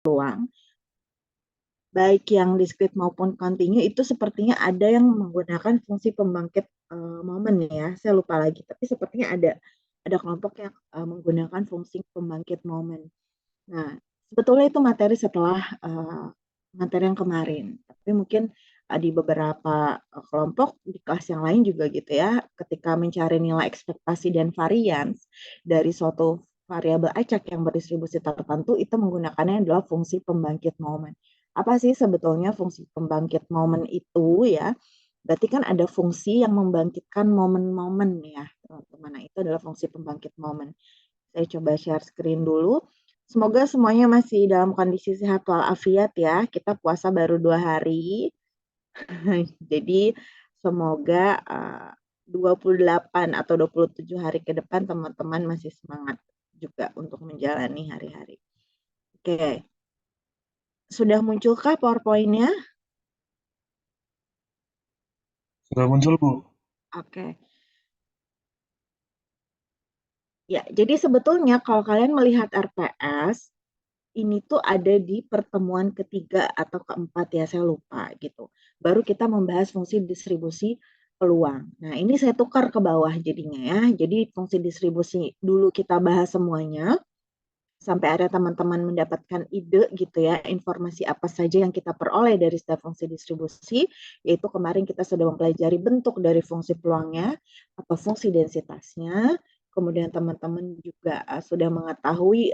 peluang, baik yang discrete maupun continue itu sepertinya ada yang menggunakan fungsi pembangkit momen ya, saya lupa lagi, tapi sepertinya ada kelompok yang menggunakan fungsi pembangkit momen. Nah, sebetulnya itu materi setelah materi yang kemarin, tapi mungkin di beberapa kelompok di kelas yang lain juga gitu ya, ketika mencari nilai ekspektasi dan varians dari suatu variabel acak yang berdistribusi tertentu, itu menggunakannya adalah fungsi pembangkit momen. Apa sih sebetulnya fungsi pembangkit momen itu ya? Berarti kan ada fungsi yang membangkitkan momen-momen ya, teman-teman. Nah, itu adalah fungsi pembangkit momen. Saya coba share screen dulu. Semoga semuanya masih dalam kondisi sehat walafiat ya. Kita puasa baru 2 hari. Jadi semoga 28 atau 27 hari ke depan teman-teman masih semangat juga untuk menjalani hari-hari. Oke, sudah munculkah PowerPoint-nya? Sudah muncul, Bu. Oke. Ya, jadi sebetulnya kalau kalian melihat RPS, ini tuh ada di pertemuan ketiga atau keempat ya, saya lupa gitu. Baru kita membahas fungsi distribusi peluang. Nah, ini saya tukar ke bawah jadinya ya. Jadi fungsi distribusi dulu kita bahas semuanya, sampai ada teman-teman mendapatkan ide gitu ya, informasi apa saja yang kita peroleh dari setiap fungsi distribusi, yaitu kemarin kita sudah mempelajari bentuk dari fungsi peluangnya, atau fungsi densitasnya, kemudian teman-teman juga sudah mengetahui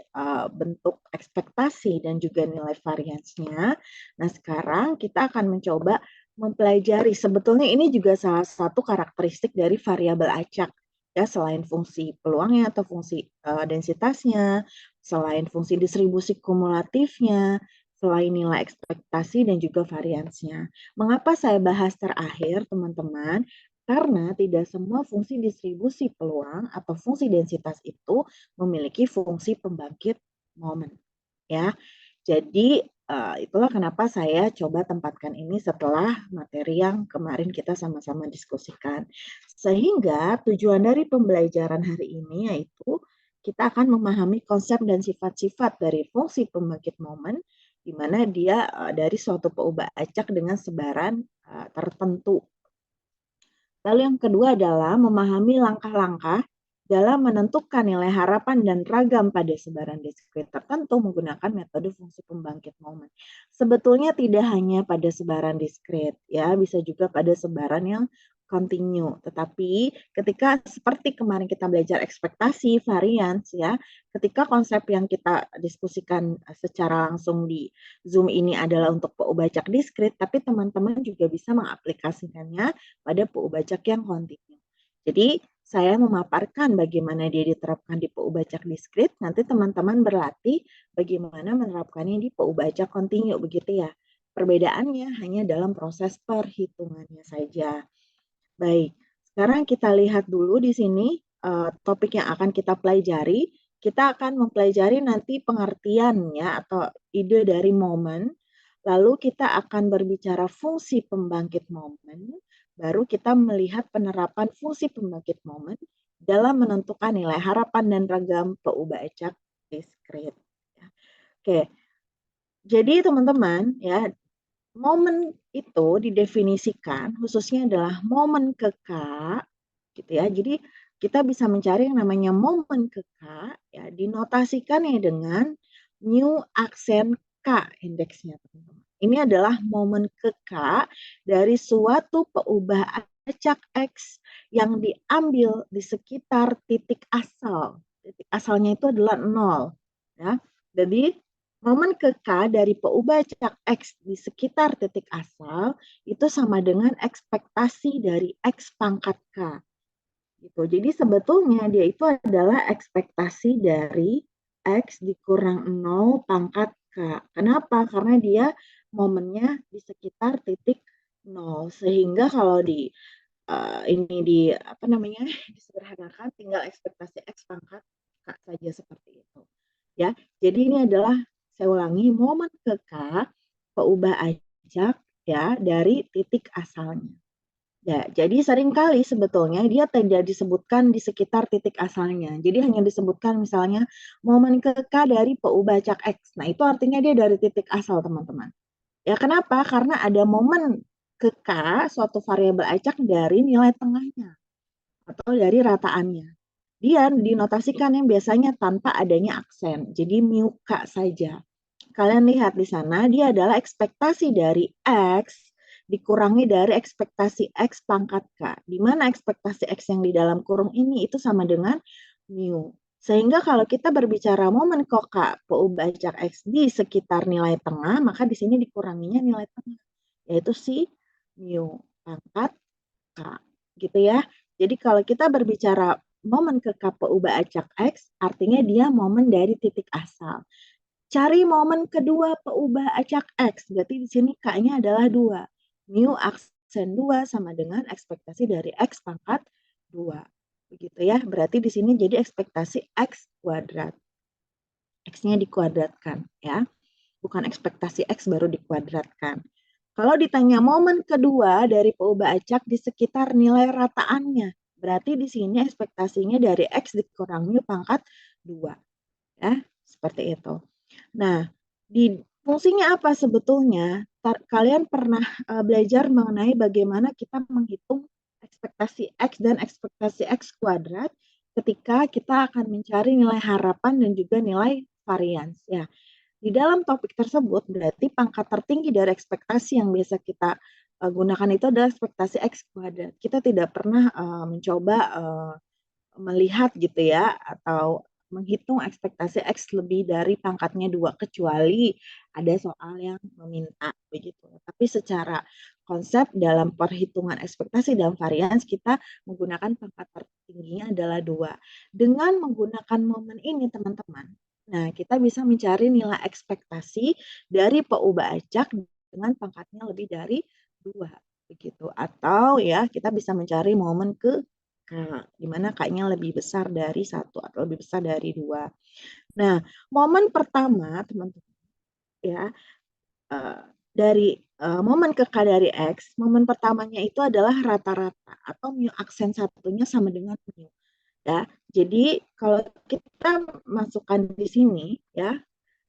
bentuk ekspektasi dan juga nilai variansnya. Nah, sekarang kita akan mencoba mempelajari, sebetulnya ini juga salah satu karakteristik dari variabel acak, ya, selain fungsi peluangnya atau fungsi densitasnya, selain fungsi distribusi kumulatifnya, selain nilai ekspektasi dan juga variansnya. Mengapa saya bahas terakhir, teman-teman? Karena tidak semua fungsi distribusi peluang atau fungsi densitas itu memiliki fungsi pembangkit momen, ya. Jadi itulah kenapa saya coba tempatkan ini setelah materi yang kemarin kita sama-sama diskusikan. Sehingga tujuan dari pembelajaran hari ini yaitu kita akan memahami konsep dan sifat-sifat dari fungsi pembangkit momen, di mana dia dari suatu peubah acak dengan sebaran tertentu. Lalu yang kedua adalah memahami langkah-langkah dalam menentukan nilai harapan dan ragam pada sebaran diskrit tertentu menggunakan metode fungsi pembangkit momen. Sebetulnya tidak hanya pada sebaran diskrit, ya, bisa juga pada sebaran yang continue. Tetapi ketika seperti kemarin kita belajar ekspektasi, varians, ya, ketika konsep yang kita diskusikan secara langsung di Zoom ini adalah untuk peubacak diskrit, tapi teman-teman juga bisa mengaplikasikannya pada peubacak yang kontinu. Jadi saya memaparkan bagaimana dia diterapkan di peubacak diskrit, nanti teman-teman berlatih bagaimana menerapkannya di peubacak kontinu, begitu ya. Perbedaannya hanya dalam proses perhitungannya saja. Baik, sekarang kita lihat dulu di sini topik yang akan kita pelajari. Kita akan mempelajari nanti pengertian ya atau ide dari momen. Lalu kita akan berbicara fungsi pembangkit momen. Baru kita melihat penerapan fungsi pembangkit momen dalam menentukan nilai harapan dan ragam peubah acak diskrit. Oke, jadi teman-teman ya, momen itu didefinisikan khususnya adalah momen kekal gitu ya. Jadi kita bisa mencari yang namanya momen kekal ya, dinotasikan ya dengan mu aksen K indeksnya teman-teman. Ini adalah momen kekal dari suatu peubah acak X yang diambil di sekitar titik asal. Titik asalnya itu adalah 0 ya. Jadi momen kekal dari peubah acak X di sekitar titik asal itu sama dengan ekspektasi dari X pangkat K. Gitu. Jadi sebetulnya dia itu adalah ekspektasi dari X dikurang 0 pangkat K. Kenapa? Karena dia momennya di sekitar titik 0. Sehingga kalau di ini di apa namanya disederhanakan tinggal ekspektasi X pangkat K saja seperti itu. Ya, jadi ini adalah saya ulangi momen ke K peubah ajak ya dari titik asalnya. Ya, jadi seringkali sebetulnya dia tidak disebutkan di sekitar titik asalnya. Jadi hanya disebutkan misalnya momen ke K dari PU bacak X. Nah, itu artinya dia dari titik asal, teman-teman. Ya, kenapa? Karena ada momen ke K suatu variabel acak dari nilai tengahnya atau dari rataannya. Dia dinotasikan yang biasanya tanpa adanya aksen. Jadi mu K saja. Kalian lihat di sana, dia adalah ekspektasi dari X dikurangi dari ekspektasi X pangkat K. Di mana ekspektasi X yang di dalam kurung ini itu sama dengan mu. Sehingga kalau kita berbicara momen kokak PU bacak X di sekitar nilai tengah, maka di sini dikuranginya nilai tengah, yaitu si mu pangkat K. Gitu ya. Jadi kalau kita berbicara momen ke KPU bacak X, artinya dia momen dari titik asal. Cari momen kedua peubah acak X. Berarti di sini K-nya adalah 2. Mu aksen 2 sama dengan ekspektasi dari X pangkat 2. Begitu ya. Berarti di sini jadi ekspektasi X kuadrat. X-nya dikuadratkan ya. Bukan ekspektasi X baru dikuadratkan. Kalau ditanya momen kedua dari peubah acak di sekitar nilai rataannya. Berarti di sini ekspektasinya dari X dikurangi pangkat 2. Ya, seperti itu. Nah, di fungsinya apa sebetulnya? Kalian pernah belajar mengenai bagaimana kita menghitung ekspektasi X dan ekspektasi X kuadrat ketika kita akan mencari nilai harapan dan juga nilai varians. Ya, di dalam topik tersebut berarti pangkat tertinggi dari ekspektasi yang biasa kita gunakan itu adalah ekspektasi X kuadrat. Kita tidak pernah mencoba melihat gitu ya atau menghitung ekspektasi X lebih dari pangkatnya 2 kecuali ada soal yang meminta begitu. Tapi secara konsep dalam perhitungan ekspektasi dan varians kita menggunakan pangkat tertingginya adalah 2. Dengan menggunakan momen ini teman-teman, nah kita bisa mencari nilai ekspektasi dari peubah acak dengan pangkatnya lebih dari 2 begitu. Atau ya kita bisa mencari momen ke K, di mana K-nya lebih besar dari 1 atau lebih besar dari 2. Nah, momen pertama, teman-teman, ya, dari momen ke K dari X, momen pertamanya itu adalah rata-rata atau mu aksen satunya sama dengan mu. Ya, jadi kalau kita masukkan di sini, ya,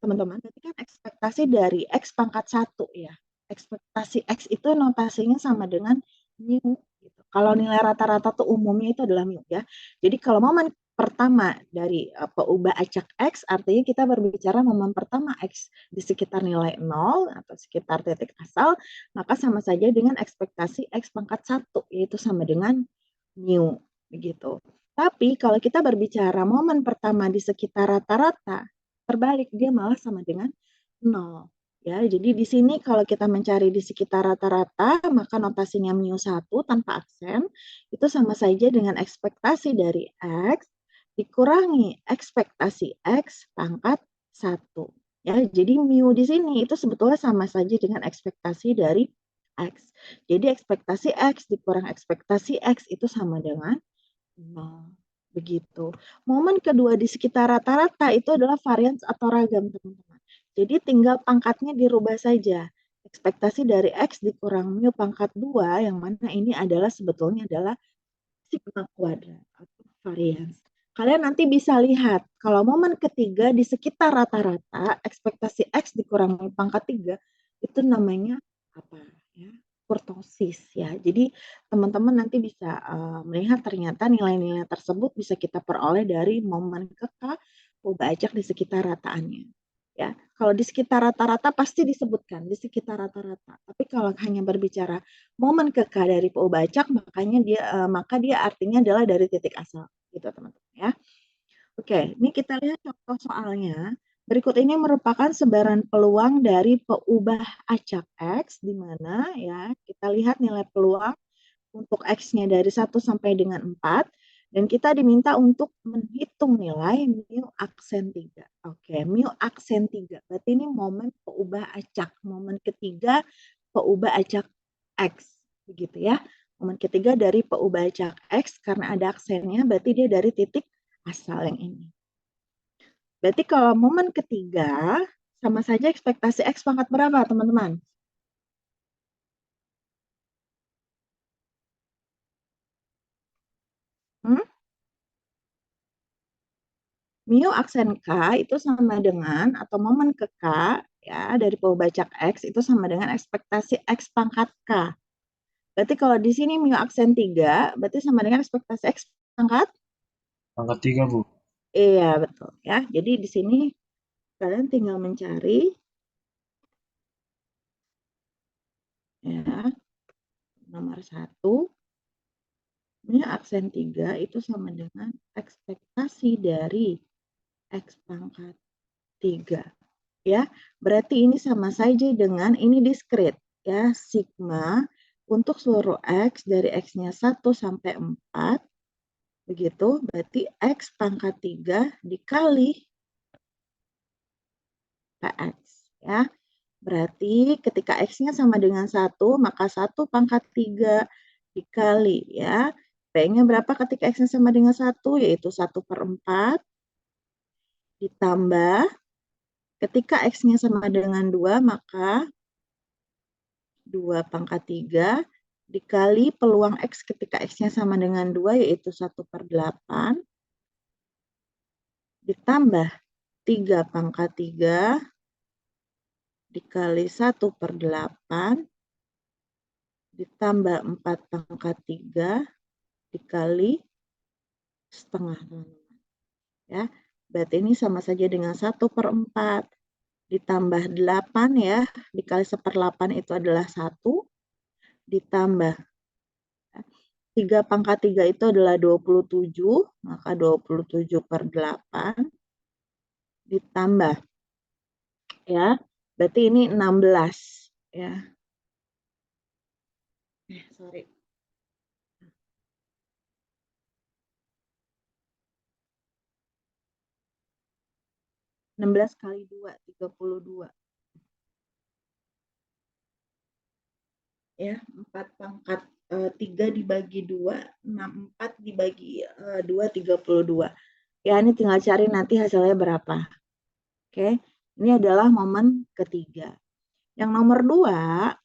teman-teman, berarti kan ekspektasi dari X pangkat 1 ya. Ekspektasi X itu notasinya sama dengan mu. Gitu. Kalau nilai rata-rata tuh umumnya itu adalah mu ya. Jadi kalau momen pertama dari peubah acak X, artinya kita berbicara momen pertama X di sekitar nilai 0 atau sekitar titik asal, maka sama saja dengan ekspektasi X pangkat 1, yaitu sama dengan mu. Begitu. Tapi kalau kita berbicara momen pertama di sekitar rata-rata, terbalik dia malah sama dengan 0. Ya, jadi di sini kalau kita mencari di sekitar rata-rata, maka notasinya mu1 tanpa aksen itu sama saja dengan ekspektasi dari X dikurangi ekspektasi X pangkat 1. Ya, jadi mu di sini itu sebetulnya sama saja dengan ekspektasi dari X. Jadi ekspektasi X dikurang ekspektasi X itu sama dengan 0. Begitu. Momen kedua di sekitar rata-rata itu adalah varians atau ragam, teman-teman. Jadi tinggal pangkatnya dirubah saja. Ekspektasi dari X dikurang mu pangkat 2, yang mana ini adalah sebetulnya adalah sigma kuadrat atau varians. Kalian nanti bisa lihat, kalau momen ketiga di sekitar rata-rata, ekspektasi X dikurang mu pangkat 3, itu namanya apa? Ya, kurtosis ya. Jadi teman-teman nanti bisa melihat ternyata nilai-nilai tersebut bisa kita peroleh dari momen keka coba acak di sekitar rataannya. Ya, kalau di sekitar rata-rata pasti disebutkan di sekitar rata-rata. Tapi kalau hanya berbicara momen keka dari PU bacak, maka dia artinya adalah dari titik asal, gitu teman-teman ya. Oke, ini kita lihat contoh soalnya. Berikut ini merupakan sebaran peluang dari peubah acak X, di mana ya kita lihat nilai peluang untuk X-nya dari 1 sampai dengan 4, dan kita diminta untuk menghitung nilai mu aksen 3. Oke, mu aksen 3. Berarti ini momen peubah acak. Momen ketiga peubah acak X. Begitu ya. Momen ketiga dari peubah acak X, karena ada aksennya, berarti dia dari titik asal yang ini. Berarti kalau momen ketiga, sama saja ekspektasi X pangkat berapa, teman-teman? Mu aksen K itu sama dengan, atau momen ke K, ya, dari pembacak X itu sama dengan ekspektasi X pangkat K. Berarti kalau di sini mu aksen 3, berarti sama dengan ekspektasi X pangkat? Pangkat 3, Bu. Iya, betul. Ya, jadi di sini kalian tinggal mencari, ya, nomor 1, mu aksen 3 itu sama dengan ekspektasi dari X pangkat 3. Ya, berarti ini sama saja dengan ini diskrit, ya, sigma untuk seluruh X dari X-nya 1 sampai 4, begitu, berarti X pangkat 3 dikali PX, ya. Berarti ketika X-nya sama dengan 1, maka 1 pangkat 3 dikali, ya. P-nya berapa ketika X-nya sama dengan 1? Yaitu 1/4 ditambah ketika X-nya sama dengan 2, maka 2 pangkat 3 dikali peluang X ketika X-nya sama dengan 2, yaitu 1/8 ditambah 3 pangkat 3 dikali 1/8 ditambah 4 pangkat 3 dikali setengah, teman-teman. Ya, berarti ini sama saja dengan 1/4 ditambah 8, ya, dikali 1/8 itu adalah 1, ditambah 3 pangkat 3 itu adalah 27, maka 27/8 ditambah, ya, berarti ini 16, ya. Sorry. 16 kali 2, 32. Ya, 4 pangkat 3 dibagi 2, 64 dibagi 2, 32. Ya, ini tinggal cari nanti hasilnya berapa. Oke, ini adalah momen ketiga. Yang nomor 2,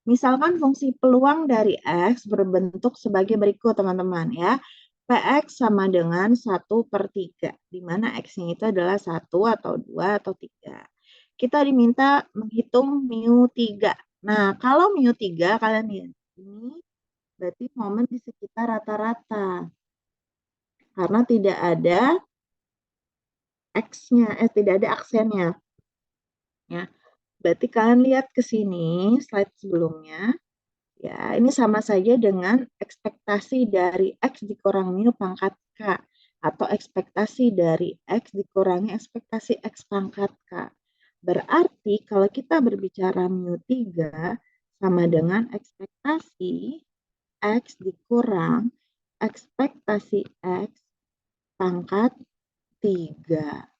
misalkan fungsi peluang dari X berbentuk sebagai berikut, teman-teman, ya. Px sama dengan 1/3, di mana X-nya itu adalah 1 atau 2 atau 3. Kita diminta menghitung mu3. Nah, kalau mu3, kalian lihat, ini berarti momen di sekitar rata-rata. Karena tidak ada X-nya, tidak ada aksennya. Ya, berarti kalian lihat ke sini, slide sebelumnya. Ya, ini sama saja dengan ekspektasi dari X dikurang mu pangkat K, atau ekspektasi dari X dikurangi ekspektasi X pangkat K. Berarti kalau kita berbicara mu3 sama dengan ekspektasi X dikurang ekspektasi X pangkat 3.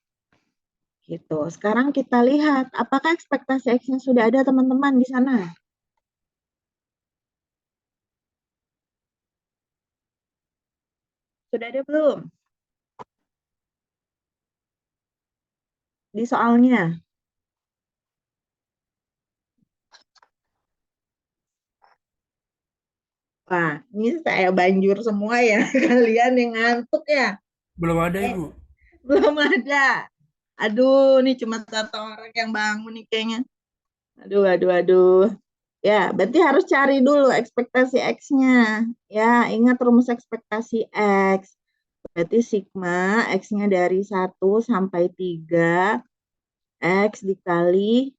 Gitu. Sekarang kita lihat apakah ekspektasi X-nya sudah ada, teman-teman, di sana. Sudah ada belum? Di soalnya. Wah, ini saya banjur semua ya. Kalian yang ngantuk ya. Belum ada, Eh, Ibu. belum ada. Aduh, ini cuma satu orang yang bangun nih kayaknya. Aduh, aduh, aduh. Ya, berarti harus cari dulu ekspektasi X-nya. Ya, ingat rumus ekspektasi X. Berarti sigma X-nya dari 1 sampai 3, X dikali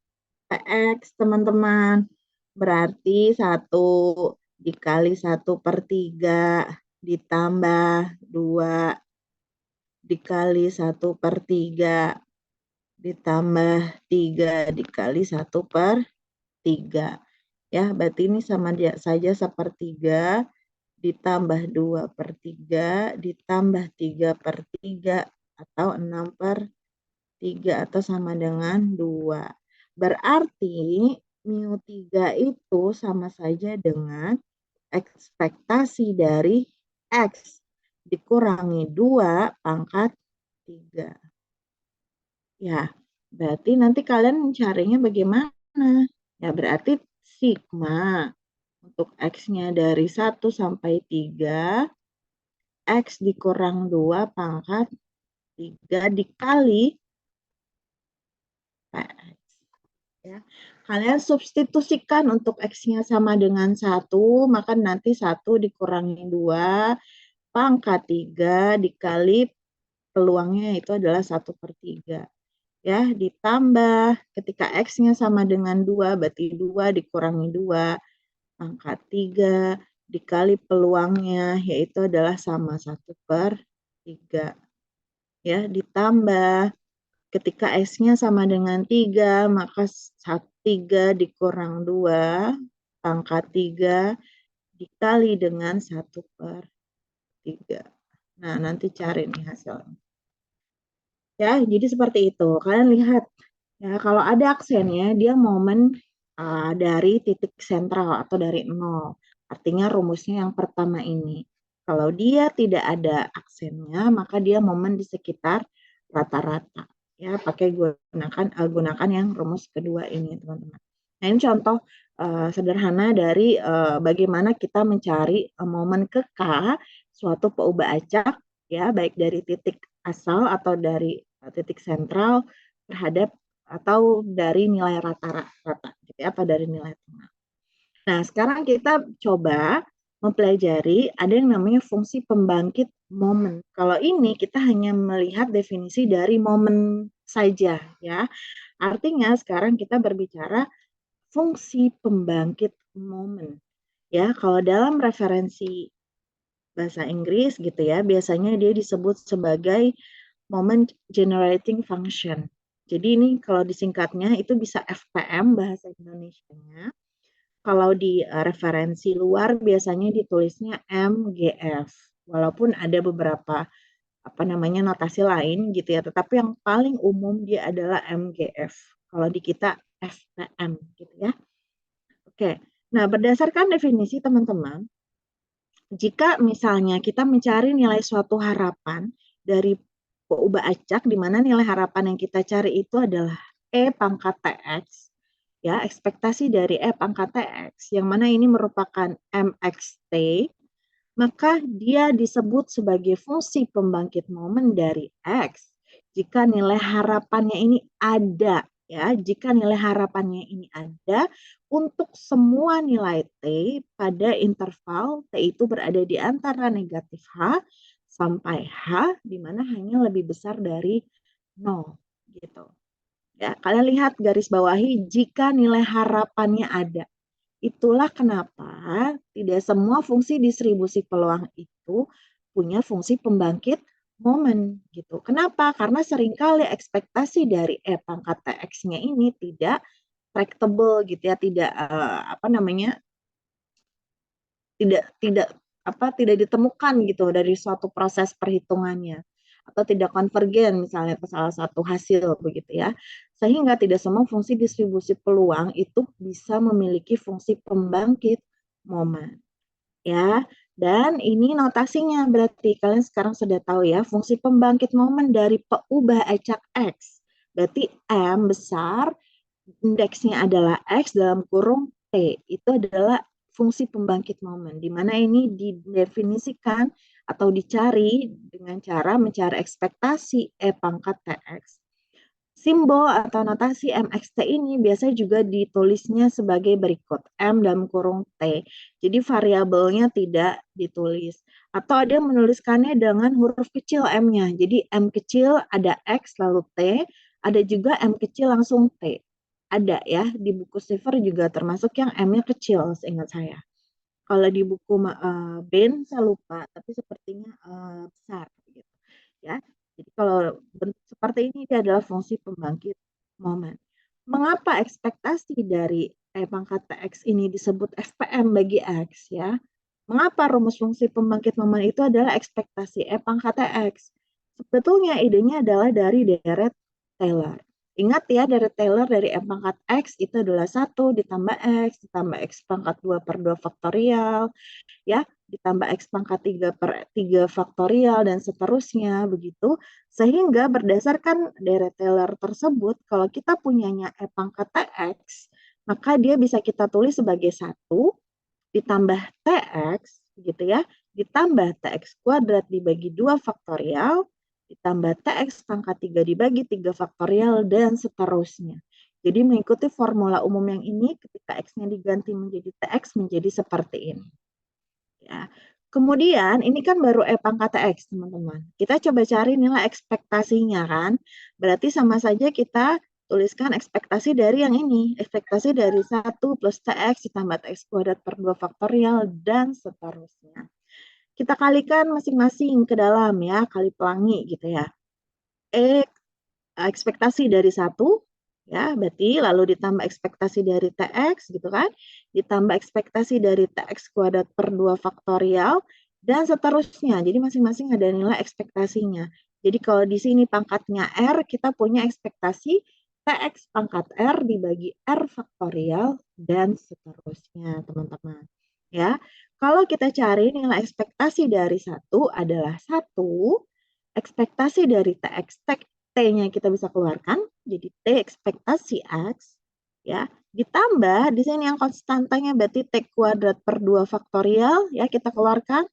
PX, teman-teman. Berarti 1 dikali 1/3 ditambah 2 dikali 1/3 ditambah 3 dikali 1/3. Ya, berarti ini sama saja 1/3 ditambah 2/3 ditambah 3/3 atau 6/3 atau sama dengan 2. Berarti mu3 itu sama saja dengan ekspektasi dari X dikurangi 2 pangkat 3. Ya, berarti nanti kalian mencarinya bagaimana? Ya, berarti sigma untuk X-nya dari 1 sampai 3 X dikurang 2 pangkat 3 dikali PX. Ya. Kalian substitusikan untuk X-nya sama dengan 1, maka nanti 1 dikurangi 2 pangkat 3 dikali peluangnya itu adalah 1/3. Ya, ditambah ketika X-nya sama dengan 2, berarti 2 dikurangi 2 pangkat 3 dikali peluangnya yaitu adalah sama 1/3. Ya, ditambah ketika X-nya sama dengan 3, maka 3 dikurang 2 pangkat 3 dikali dengan 1/3. Nah, nanti cari nih hasilnya. Ya, jadi seperti itu. Kalian lihat, ya, kalau ada aksennya, dia momen dari titik sentral atau dari 0. Artinya rumusnya yang pertama ini. Kalau dia tidak ada aksennya, maka dia momen di sekitar rata-rata. Ya, gunakan yang rumus kedua ini, teman-teman. Nah, ini contoh sederhana dari bagaimana kita mencari momen ke K suatu peubah acak, ya, baik dari titik asal atau dari titik sentral terhadap atau dari nilai rata-rata, gitu ya, atau dari nilai tengah. Nah, sekarang kita coba mempelajari ada yang namanya fungsi pembangkit momen. Kalau ini kita hanya melihat definisi dari momen saja, ya. Artinya sekarang kita berbicara fungsi pembangkit momen. Ya, kalau dalam referensi bahasa Inggris gitu ya, biasanya dia disebut sebagai moment generating function. Jadi ini kalau disingkatnya itu bisa FPM bahasa Indonesianya. Kalau di referensi luar biasanya ditulisnya MGF. Walaupun ada beberapa notasi lain gitu ya, tetapi yang paling umum dia adalah MGF. Kalau di kita FPM gitu ya. Oke. Nah, berdasarkan definisi teman-teman, jika misalnya kita mencari nilai suatu harapan dari peubah acak, di mana nilai harapan yang kita cari itu adalah E pangkat TX, ya, ekspektasi dari E pangkat TX, yang mana ini merupakan MXT, maka dia disebut sebagai fungsi pembangkit momen dari X jika nilai harapannya ini ada, ya, jika nilai harapannya ini ada untuk semua nilai T pada interval T itu berada di antara negatif H sampai H, di mana hanya lebih besar dari 0, gitu. Ya, kalian lihat garis bawahi jika nilai harapannya ada. Itulah kenapa tidak semua fungsi distribusi peluang itu punya fungsi pembangkit momen gitu. Kenapa? Karena seringkali ekspektasi dari E pangkat TX-nya ini tidak tractable gitu ya, tidak tidak ditemukan gitu dari suatu proses perhitungannya atau tidak konvergen misalnya ke salah satu hasil begitu ya. Sehingga tidak semua fungsi distribusi peluang itu bisa memiliki fungsi pembangkit momen. Ya, dan ini notasinya berarti kalian sekarang sudah tahu ya, fungsi pembangkit momen dari peubah acak X. Berarti M besar, indeksnya adalah X dalam kurung T. Itu adalah fungsi pembangkit momen, di mana ini didefinisikan atau dicari dengan cara mencari ekspektasi E pangkat TX. Simbol atau notasi MXT ini biasanya juga ditulisnya sebagai berikut, M dalam kurung T. Jadi variabelnya tidak ditulis. Atau ada yang menuliskannya dengan huruf kecil M-nya. Jadi M kecil ada X lalu T, ada juga M kecil langsung T. Ada ya, di buku Siver juga termasuk yang M-nya kecil seingat saya. Kalau di buku Ben saya lupa, tapi sepertinya besar gitu ya. Jadi kalau bentuk seperti ini dia adalah fungsi pembangkit momen. Mengapa ekspektasi dari E pangkat TX ini disebut FPM bagi X ya? Mengapa rumus fungsi pembangkit momen itu adalah ekspektasi E pangkat TX? Sebetulnya idenya adalah dari deret Taylor. Ingat ya, deret Taylor dari M pangkat X itu adalah 1 ditambah X pangkat 2 per 2 faktorial, ya, ditambah X pangkat 3 per 3 faktorial, dan seterusnya, begitu. Sehingga berdasarkan deret Taylor tersebut, kalau kita punyanya E pangkat TX, maka dia bisa kita tulis sebagai 1 ditambah TX, gitu ya, ditambah TX kuadrat dibagi 2 faktorial, ditambah TX pangkat 3 dibagi 3 faktorial, dan seterusnya. Jadi mengikuti formula umum yang ini, ketika X-nya diganti menjadi TX menjadi seperti ini. Ya. Kemudian ini kan baru E pangkat TX, teman-teman. Kita coba cari nilai ekspektasinya kan. Berarti sama saja kita tuliskan ekspektasi dari yang ini. Ekspektasi dari 1 plus TX ditambah TX kuadrat per 2 faktorial dan seterusnya. Kita kalikan masing-masing ke dalam ya, kali pelangi gitu ya. Ekspektasi dari 1 ya, berarti lalu ditambah ekspektasi dari TX gitu kan, ditambah ekspektasi dari TX kuadrat per 2 faktorial, dan seterusnya. Jadi masing-masing ada nilai ekspektasinya. Jadi kalau di sini pangkatnya R, kita punya ekspektasi TX pangkat R dibagi R faktorial, dan seterusnya, teman-teman. Ya, kalau kita cari nilai ekspektasi dari 1 adalah 1, ekspektasi dari TX, T-nya kita bisa keluarkan, jadi T ekspektasi X, ya, ditambah, di sini yang konstantanya berarti T kuadrat per 2 faktorial, ya, kita keluarkan,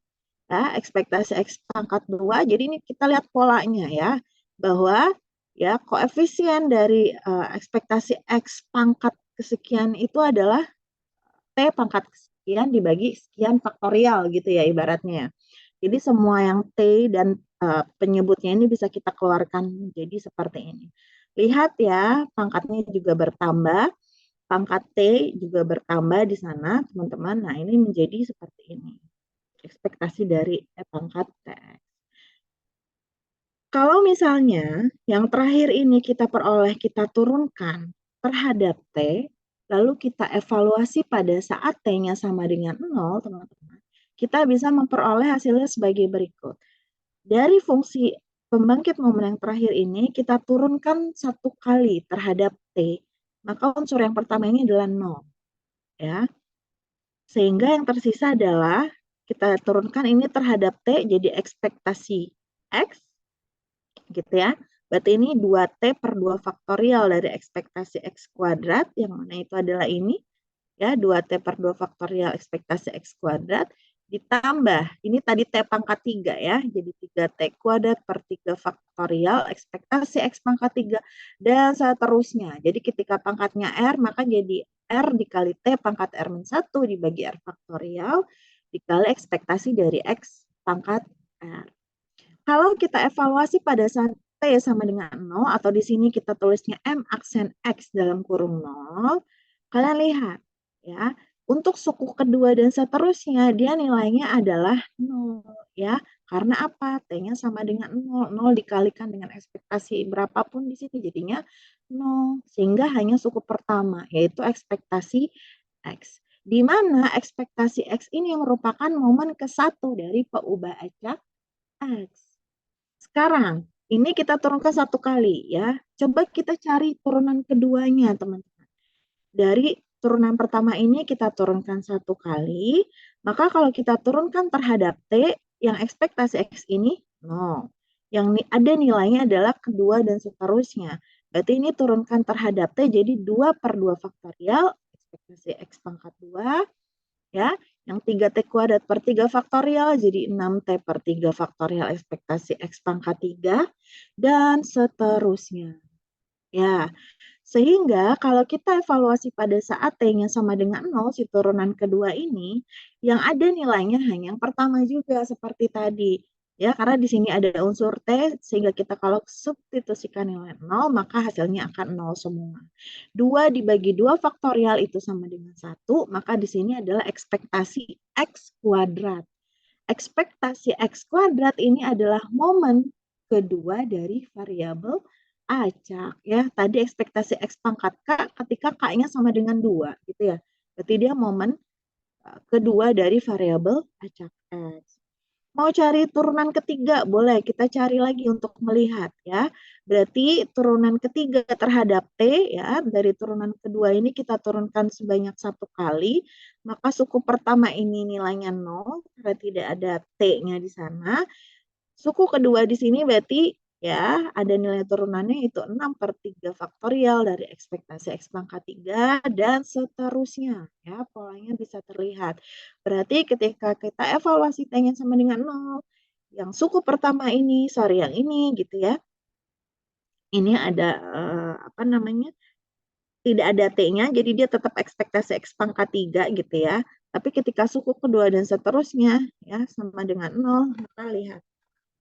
ya, ekspektasi X pangkat 2, jadi ini kita lihat polanya, ya, bahwa, ya, koefisien dari ekspektasi X pangkat kesekian itu adalah T pangkat sekian dibagi sekian faktorial, gitu ya, ibaratnya. Jadi semua yang T dan penyebutnya ini bisa kita keluarkan menjadi seperti ini. Lihat ya, pangkatnya juga bertambah, pangkat T juga bertambah di sana, teman-teman. Nah, ini menjadi seperti ini. Ekspektasi dari pangkat T. Kalau misalnya yang terakhir ini kita peroleh, kita turunkan terhadap T, lalu kita evaluasi pada saat T-nya sama dengan 0, teman-teman, kita bisa memperoleh hasilnya sebagai berikut. Dari fungsi pembangkit momen yang terakhir ini, kita turunkan 1 kali terhadap T, maka unsur yang pertama ini adalah 0. Ya. Sehingga yang tersisa adalah kita turunkan ini terhadap T jadi ekspektasi X, gitu ya. Berarti ini 2T per 2 faktorial dari ekspektasi X kuadrat, yang mana itu adalah ini, ya, 2T per 2 faktorial ekspektasi X kuadrat, ditambah, ini tadi T pangkat 3 ya, jadi 3T kuadrat per 3 faktorial ekspektasi X pangkat 3, dan seterusnya. Jadi ketika pangkatnya R, maka jadi R dikali T pangkat R-1 dibagi R faktorial, dikali ekspektasi dari X pangkat R. Kalau kita evaluasi pada saat T sama dengan 0, atau di sini kita tulisnya M aksen X dalam kurung 0, kalian lihat, ya, untuk suku kedua dan seterusnya, dia nilainya adalah 0, ya. Karena apa? T-nya sama dengan 0. 0 dikalikan dengan ekspektasi berapapun di sini jadinya 0. Sehingga hanya suku pertama, yaitu ekspektasi X. Di mana ekspektasi X ini merupakan momen ke-1 dari peubah acak X. Sekarang, ini kita turunkan 1 kali ya. Coba kita cari turunan keduanya, teman-teman. Dari turunan pertama ini kita turunkan 1 kali, maka kalau kita turunkan terhadap T, yang ekspektasi X ini 0. Yang ada nilainya adalah kedua dan seterusnya. Berarti ini turunkan terhadap T jadi 2 per 2 faktorial, ekspektasi X pangkat 2, ya, yang 3T kuadrat per 3 faktorial jadi 6T per 3 faktorial ekspektasi X pangkat 3, dan seterusnya. Ya, sehingga kalau kita evaluasi pada saat T-nya sama dengan 0, si turunan kedua ini, yang ada nilainya hanya yang pertama juga seperti tadi. Ya, karena di sini ada unsur T, sehingga kita kalau substitusikan nilai 0, maka hasilnya akan 0 semua. 2 dibagi 2 faktorial itu sama dengan 1, maka di sini adalah ekspektasi X kuadrat. Ekspektasi X kuadrat ini adalah momen kedua dari variabel acak, ya. Tadi ekspektasi X pangkat K ketika K-nya sama dengan 2, gitu ya. Berarti dia momen kedua dari variabel acak X. Mau cari turunan ketiga, boleh kita cari lagi untuk melihat ya. Berarti turunan ketiga terhadap T ya, dari turunan kedua ini kita turunkan sebanyak 1 kali, maka suku pertama ini nilainya 0, karena tidak ada T-nya di sana. Suku kedua di sini berarti ya, ada nilai turunannya itu 6/3 faktorial dari ekspektasi X pangkat 3 dan seterusnya. Ya, polanya bisa terlihat. Berarti ketika kita evaluasi T-nya sama dengan 0, yang suku pertama ini, sorry yang ini gitu ya, ini ada apa namanya, tidak ada T-nya, jadi dia tetap ekspektasi X pangkat 3 gitu ya. Tapi ketika suku kedua dan seterusnya ya sama dengan 0, maka lihat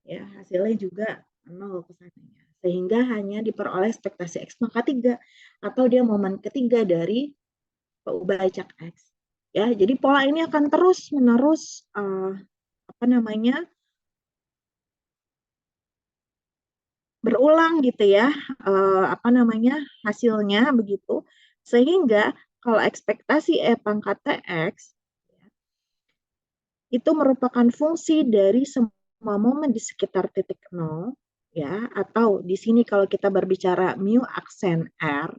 ya hasilnya juga 0 kesannya. Sehingga hanya diperoleh ekspektasi X pangkat 3 atau dia momen ketiga dari peubah acak X. Ya, jadi pola ini akan terus menerus apa namanya? Berulang gitu ya. Apa namanya? Hasilnya begitu. Sehingga kalau ekspektasi E pangkat TX itu merupakan fungsi dari semua momen di sekitar titik nol, ya, atau di sini kalau kita berbicara mu aksen R,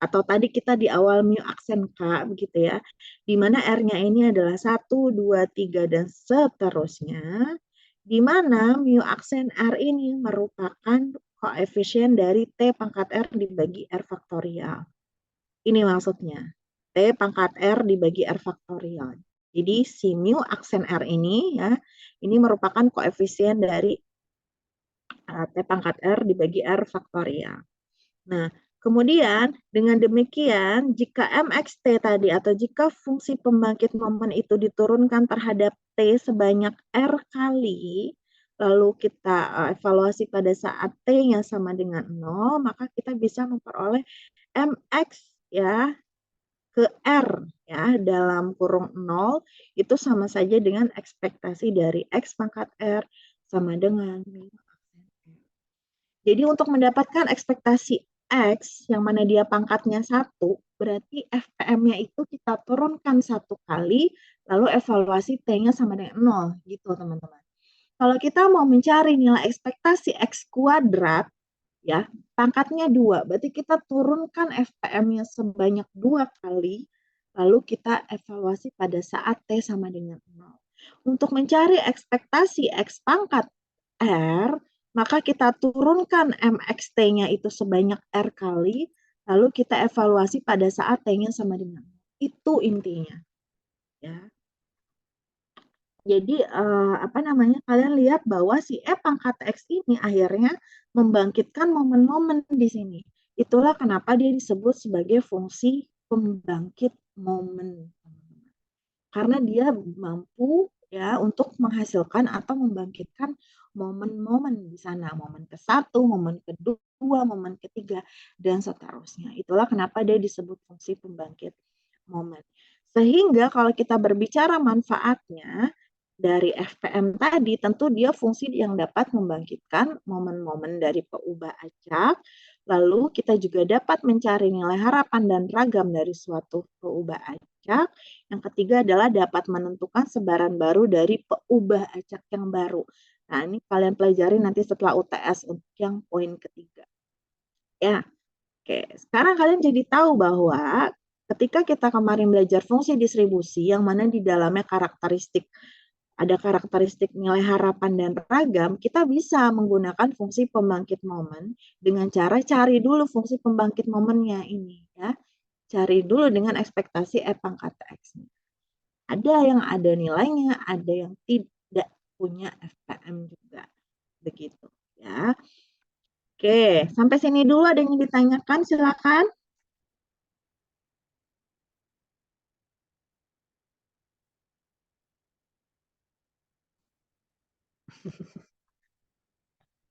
atau tadi kita di awal mu aksen K, begitu ya, di mana R-nya ini adalah 1, 2, 3, dan seterusnya, di mana mu aksen R ini merupakan koefisien dari T pangkat R dibagi R faktorial. Ini maksudnya. T pangkat R dibagi R faktorial. Jadi si mu aksen R ini ya, ini merupakan koefisien dari T pangkat R dibagi R faktorial. Nah, kemudian dengan demikian jika MXT tadi atau jika fungsi pembangkit momen itu diturunkan terhadap T sebanyak R kali, lalu kita evaluasi pada saat T-nya sama dengan 0, maka kita bisa memperoleh MX ya ke R ya dalam kurung 0 itu sama saja dengan ekspektasi dari X pangkat R sama dengan mu. Jadi untuk mendapatkan ekspektasi X yang mana dia pangkatnya 1, berarti FPM-nya itu kita turunkan 1 kali, lalu evaluasi T-nya sama dengan 0, gitu teman-teman. Kalau kita mau mencari nilai ekspektasi X kuadrat, ya pangkatnya 2, berarti kita turunkan FPM-nya sebanyak 2 kali, lalu kita evaluasi pada saat T sama dengan 0. Untuk mencari ekspektasi X pangkat R, maka kita turunkan MXT-nya itu sebanyak R kali, lalu kita evaluasi pada saat T-nya sama dengan 0. Itu intinya. Ya. Jadi apa namanya? Kalian lihat bahwa si E pangkat X ini akhirnya membangkitkan momen-momen di sini. Itulah kenapa dia disebut sebagai fungsi pembangkit momen. Karena dia mampu ya untuk menghasilkan atau membangkitkan momen-momen di sana, momen ke-1, momen kedua, momen ketiga, dan seterusnya. Itulah kenapa dia disebut fungsi pembangkit momen. Sehingga kalau kita berbicara manfaatnya, dari FPM tadi, tentu dia fungsi yang dapat membangkitkan momen-momen dari peubah acak, lalu kita juga dapat mencari nilai harapan dan ragam dari suatu peubah acak. Yang ketiga adalah dapat menentukan sebaran baru dari peubah acak yang baru. Nah, ini kalian pelajari nanti setelah UTS untuk yang poin ketiga. Ya, oke. Sekarang kalian jadi tahu bahwa ketika kita kemarin belajar fungsi distribusi, yang mana di dalamnya ada karakteristik nilai harapan dan ragam, kita bisa menggunakan fungsi pembangkit momen dengan cara cari dulu fungsi pembangkit momennya ini ya. Cari dulu dengan ekspektasi E pangkat X. Ada yang ada nilainya, ada yang tidak punya FPM juga. Begitu ya. Oke, sampai sini dulu ada yang ditanyakan, silakan.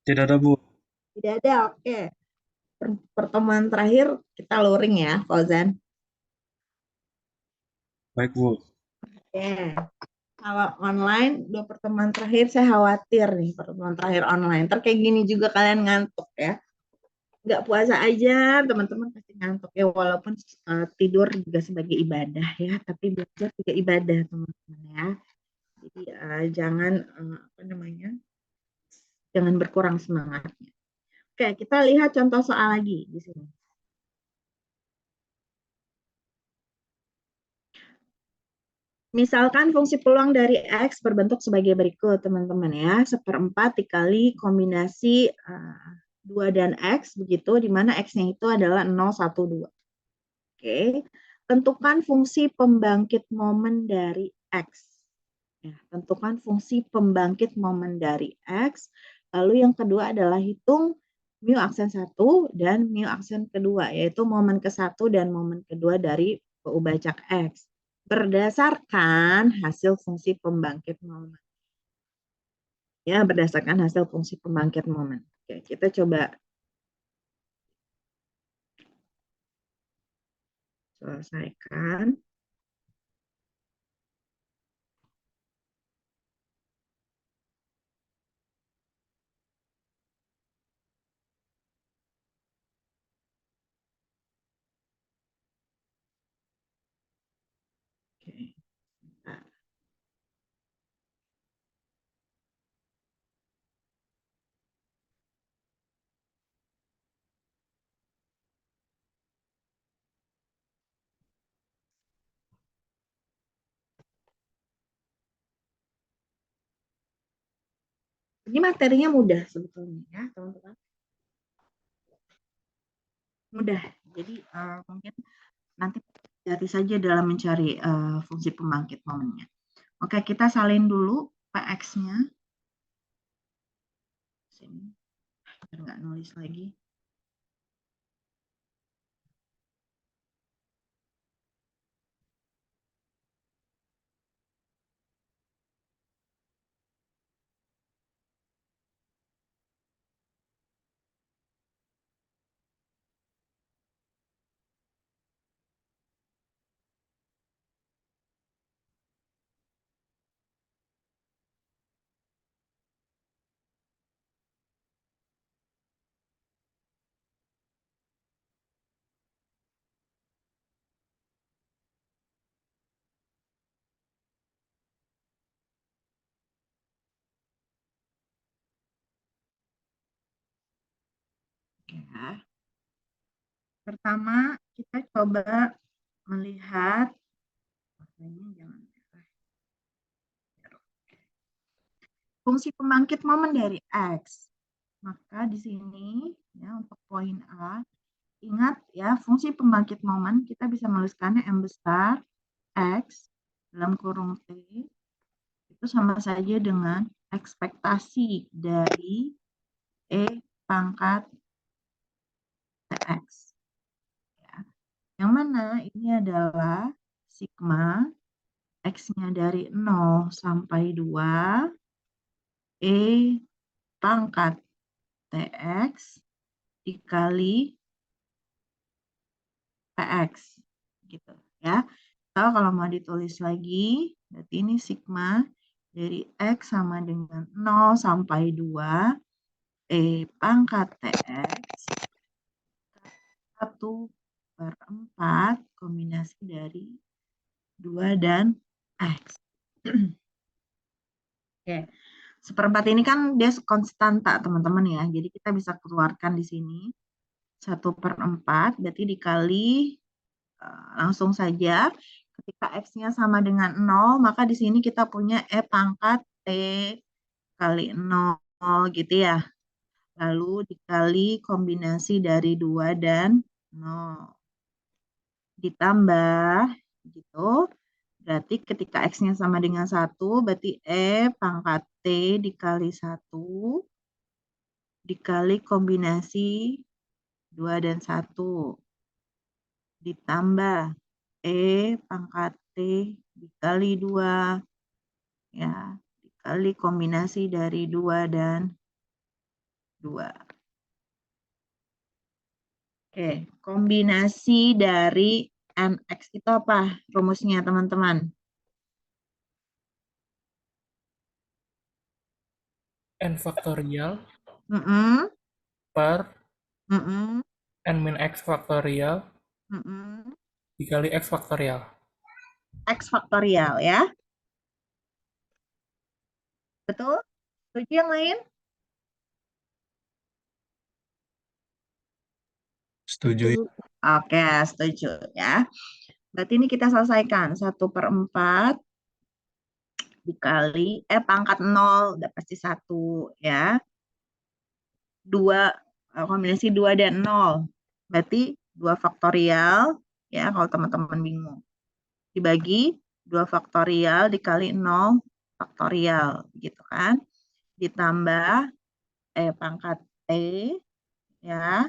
Tidak ada, Bu. Tidak ada, oke. Pertemuan terakhir kita luring ya, Fauzan. Baik, Bu. Oke. Kalau online, 2 pertemuan terakhir saya khawatir nih, pertemuan terakhir online. Ntar kayak gini juga kalian ngantuk ya. Nggak puasa aja, teman-teman pasti ngantuk ya. Walaupun tidur juga sebagai ibadah ya, tapi belajar juga ibadah teman-teman ya. Jadi jangan apa namanya, jangan berkurang semangatnya. Oke, kita lihat contoh soal lagi di sini. Misalkan fungsi peluang dari X berbentuk sebagai berikut, teman-teman ya. 1/4 dikali kombinasi 2 dan X, begitu, di mana X-nya itu adalah 0, 1, 2. Oke. Tentukan fungsi pembangkit momen dari X. Ya, tentukan fungsi pembangkit momen dari X. Lalu yang kedua adalah hitung mu aksen 1 dan mu aksen kedua, yaitu momen ke-1 dan momen kedua dari PU bacak X. Berdasarkan hasil fungsi pembangkit momen. Ya, berdasarkan hasil fungsi pembangkit momen. Oke, kita coba selesaikan. Oke. Nah, ini materinya mudah sebetulnya ya, teman-teman. Mudah. Jadi mungkin nanti hati saja dalam mencari fungsi pembangkit momennya. Oke, kita salin dulu Px-nya. Sini, biar nggak nulis lagi. Ya. Pertama, kita coba melihat fungsi pembangkit momen dari X. Maka di sini ya untuk poin A, ingat ya fungsi pembangkit momen kita bisa menuliskannya M besar X dalam kurung T itu sama saja dengan ekspektasi dari E pangkat TX. Ya. Yang mana ini adalah sigma X-nya dari 0 sampai 2 E pangkat TX dikali PX gitu ya. Atau kalau mau ditulis lagi, berarti ini sigma dari X sama dengan 0 sampai 2 E pangkat TX 1/4 kombinasi dari 2 dan X. Oke. 1/4 ini kan dia konstanta teman-teman ya. Jadi kita bisa keluarkan di sini 1/4 berarti dikali langsung saja ketika X-nya sama dengan 0 maka di sini kita punya E pangkat T kali 0 gitu ya. Lalu dikali kombinasi dari 2 dan 0. Ditambah gitu. Berarti ketika X-nya sama dengan 1 berarti E pangkat T dikali 1 dikali kombinasi 2 dan 1 ditambah E pangkat T dikali 2 ya dikali kombinasi dari 2 dan 2. Oke, kombinasi dari NX itu apa rumusnya teman-teman? N faktorial Mm-mm, per mm-mm, N min X faktorial mm-mm. dikali X faktorial. X faktorial ya. Betul? Setuju yang lain? Setuju. Oke, setuju ya. Berarti ini kita selesaikan 1/4 dikali pangkat 0 udah pasti 1 ya. 2 kombinasi 2 dan 0 berarti 2 faktorial ya kalau teman-teman bingung. Dibagi 2 faktorial dikali 0 faktorial gitu kan. Ditambah pangkat T ya.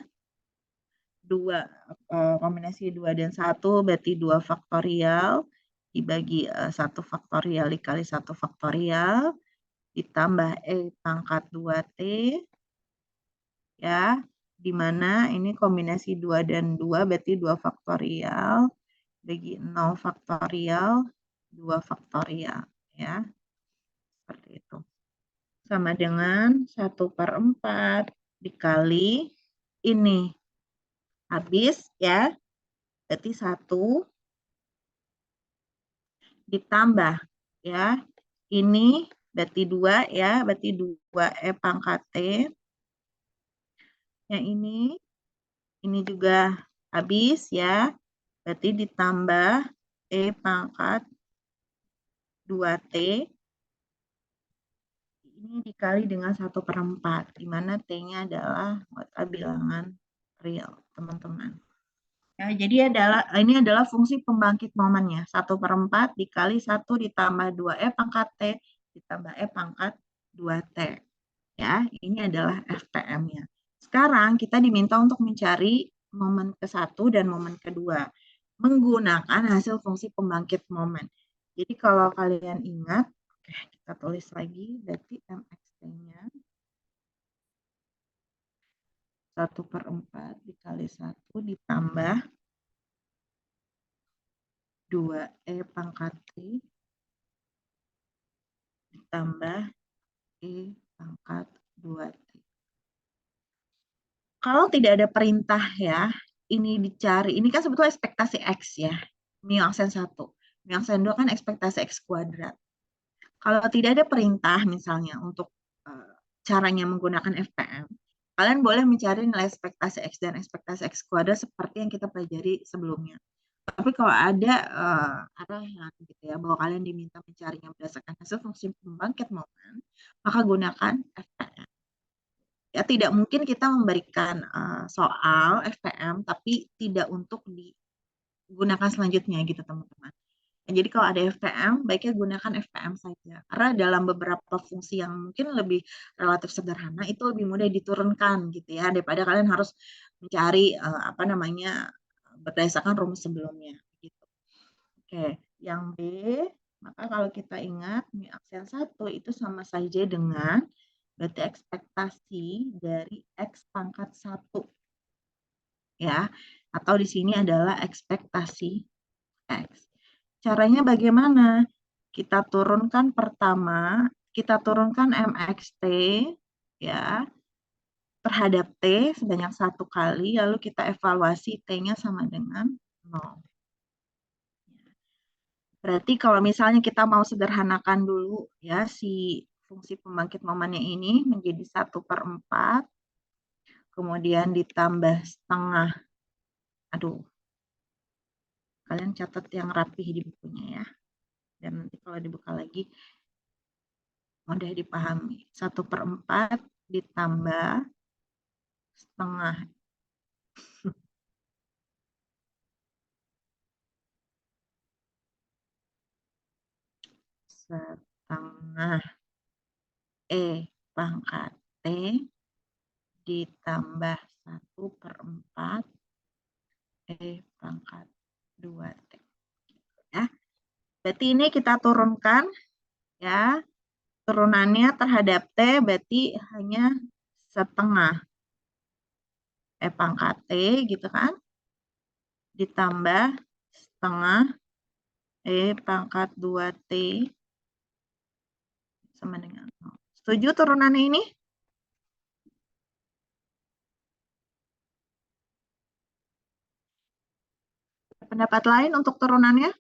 2 kombinasi 2 dan 1 berarti 2 faktorial dibagi 1 faktorial dikali 1 faktorial ditambah pangkat 2T ya, di mana ini kombinasi 2 dan 2 berarti 2 faktorial bagi 0 faktorial 2 faktorial ya, seperti itu. Sama dengan 1/4 dikali ini. Habis ya, berarti 1 ditambah ya. Ini berarti 2 ya, berarti 2 pangkat T. Yang ini juga habis ya. Berarti ditambah pangkat 2T. Ini dikali dengan 1/4, di mana T-nya adalah bilangan real, teman-teman. Ya, jadi ini adalah fungsi pembangkit momennya. 1/4 dikali 1 ditambah 2 pangkat T ditambah pangkat 2T. Ya, ini adalah FPM-nya. Sekarang kita diminta untuk mencari momen ke-1 dan momen kedua menggunakan hasil fungsi pembangkit momen. Jadi kalau kalian ingat, oke, kita tulis lagi, berarti MXT-nya 1/4 dikali 1 ditambah 2 pangkat T ditambah pangkat 2T. Kalau tidak ada perintah ya, ini dicari, ini kan sebetulnya ekspektasi X ya, mu aksen 1. Mu aksen 2 kan ekspektasi X kuadrat. Kalau tidak ada perintah misalnya untuk caranya menggunakan FPM, kalian boleh mencari nilai ekspektasi X dan ekspektasi X kuadrat seperti yang kita pelajari sebelumnya. Tapi kalau ada arahan gitu ya, bahwa kalian diminta mencarinya berdasarkan hasil fungsi pembangkit momen, maka gunakan FPM. Ya, tidak mungkin kita memberikan soal FPM tapi tidak untuk digunakan selanjutnya gitu teman-teman. Jadi kalau ada FPM, baiknya gunakan FPM saja. Karena dalam beberapa fungsi yang mungkin lebih relatif sederhana itu lebih mudah diturunkan gitu ya, daripada kalian harus mencari berdasarkan rumus sebelumnya gitu. Oke, yang B, maka kalau kita ingat mu aksen 1 itu sama saja dengan berarti ekspektasi dari X pangkat 1. Ya, atau di sini adalah ekspektasi X. Caranya bagaimana? Kita turunkan pertama, kita turunkan MXT ya terhadap T sebanyak 1 kali, lalu kita evaluasi T-nya sama dengan 0. Berarti kalau misalnya kita mau sederhanakan dulu ya si fungsi pembangkit momennya ini menjadi 1/4, kemudian ditambah setengah. Aduh, kalian catat yang rapih di bukunya ya. Dan nanti kalau dibuka lagi mudah dipahami. 1/4 ditambah setengah. Setengah pangkat T ditambah 1/4 pangkat 2T. Ya. Berarti ini kita turunkan ya. Turunannya terhadap T berarti hanya setengah pangkat T gitu kan. Ditambah setengah pangkat 2T sama dengan 0. Setuju turunannya ini? Pendapat lain untuk turunannya?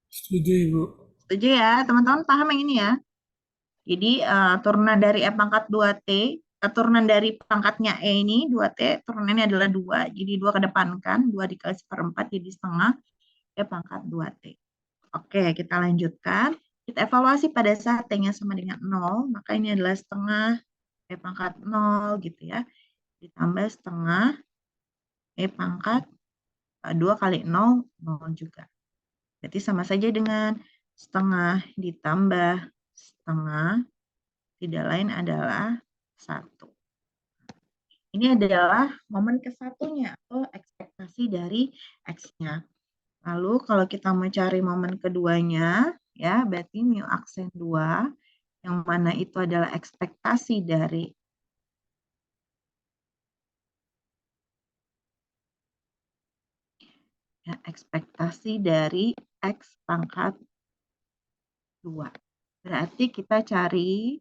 Setuju, Ibu. Setuju ya, teman-teman paham yang ini ya. Jadi turunan dari pangkat 2T, turunan dari pangkatnya ini 2T, turunannya adalah 2. Jadi 2 kedepankan, 2 dikali 1/4 jadi setengah pangkat 2T. Oke, kita lanjutkan. Kita evaluasi pada saat T-nya sama dengan 0, maka ini adalah setengah E pangkat 0 gitu ya. Ditambah setengah E pangkat 2 kali 0, 0 juga. Berarti sama saja dengan setengah ditambah setengah, tidak lain adalah 1. Ini adalah momen ke-1-nya atau ekspektasi dari X-nya. Lalu kalau kita mau cari momen keduanya, ya berarti mu aksen 2, yang mana itu adalah ekspektasi dari X pangkat 2. Berarti kita cari